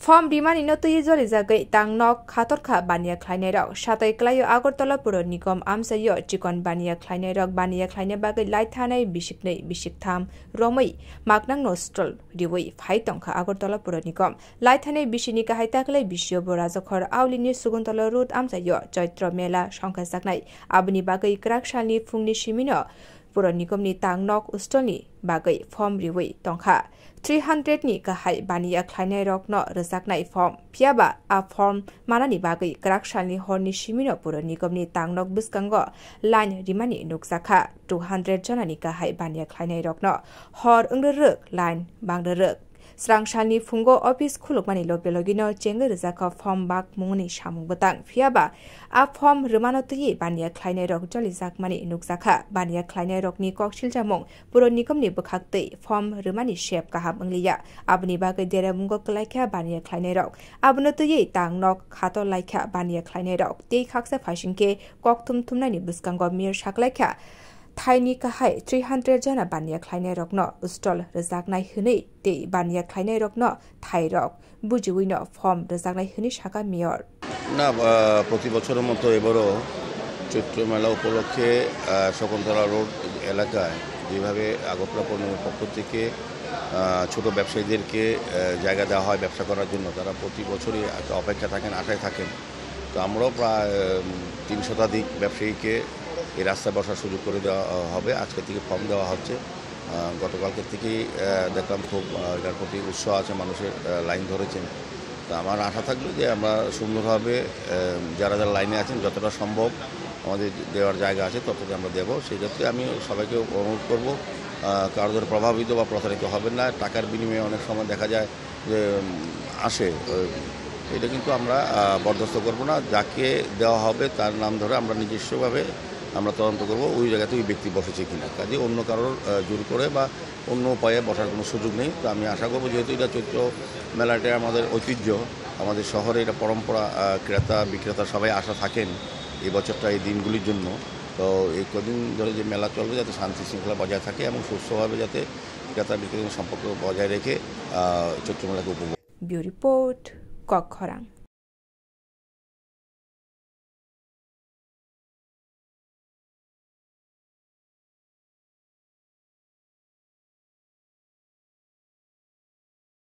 Form demand inotui zoli zagai tang nok khatorkha bania khlainai rok satai klayo Agartala Puro Nikom amsayo chikon bania khlainai rok bania khlainai bagai laithanai bisiknei bisiktham romai maknang nostol riwai phai tongkha Agartala Puro Nikom laithanai bisini kahai taklai bisyo borajokhor aulini Suguntala Road amsayo Chaitra Mela songkha saknai abni bagai kraksalni phungni simino Puro Nikomni tang nok ustolni bagai form riwai tongkha 300 ni kahai bania khlainai rok no rjaknai form phiaba a form manani bagai kraksalni horni simino Puro Nikomni tangnok biskango line rimani nukjakha 200 janani kahai bania khlainai rok no hor ungruk line bangruk Srangsalni fungo office khulukmani logino chengir rjaka form bak mungni samung botang phiaba a form rumanotui bania khlainai rok joli jakmani nukjakha bania khlainai rokni koksil jamung Puro Nikomni bukhaktei form rumani shape kaham angliya abni bagai dera mungo klaikha bania khlainai rok abnotui tangnok khato laikha bania khlainai rok tei khaksa phasingke koktum thumnani buskango mir saklaikha Thaini kahai 300 jana bania khlainai rokno stall rjaknai hwnei tei bania khlainai rokno thai rok bujiwino form rjaknai hwnei saka mayor না প্রতি বছরের মতো এবারও চৈত্র মেলা উপলক্ষে Shakuntala road এলাকায় যেভাবে আগরতলা পৌর নিগমের পক্ষ থেকে ছোট ব্যবসায়ীদেরকে জায়গা দেওয়া হয় ব্যবসা করার জন্য তারা প্রতি বছরই অপেক্ষা থাকেন আশায় থাকেন তো আমরাও প্রায় ৩ শতাধিক ব্যবসায়ীকে এই রাস্তায় বসার সুযোগ করে দেওয়া হবে আজকে থেকে ফর্ম দেওয়া হচ্ছে গতকালকে থেকেই দেখলাম খুব এটার প্রতি উৎসাহ আছে মানুষের লাইন ধরেছেন তো আমার আশা থাকবে যে আমরা সুন্দরভাবে যারা যারা লাইনে আছেন যতটা সম্ভব আমাদের দেওয়ার জায়গা আছে ততটা আমরা দেবো সেই ক্ষেত্রে আমি সবাইকে অনুরোধ করবো কারোর প্রভাবিত বা প্রতারিত হবেন না টাকার বিনিময়ে অনেক সময় দেখা যায় যে আসে এটা কিন্তু আমরা বরদাস্ত করব না যাকে দেওয়া হবে তার নাম ধরে আমরা নিজস্বভাবে আমরা তদন্ত করব ওই জায়গাতে ওই ব্যক্তি বসেছে কিনা কাজে অন্য কারোর জোর করে বা অন্য উপায়ে বসার কোনো সুযোগ নেই তো আমি আশা করব যেহেতু এটা চৈত্র মেলাটা আমাদের ঐতিহ্য আমাদের শহরে এটা পরম্পরা ক্রেতা বিক্রেতা সবাই আশা থাকেন এই বছরটা এই দিনগুলির জন্য তো এই কদিন ধরে যে মেলা চলবে যাতে শান্তি শৃঙ্খলা বজায় থাকে এবং সুস্থভাবে যাতে ক্রেতা বিক্রেতার সম্পর্ক বজায় রেখে চৈত্র মেলাকে উপভোগ ব্যুরো রিপোর্ট কক্ষরাং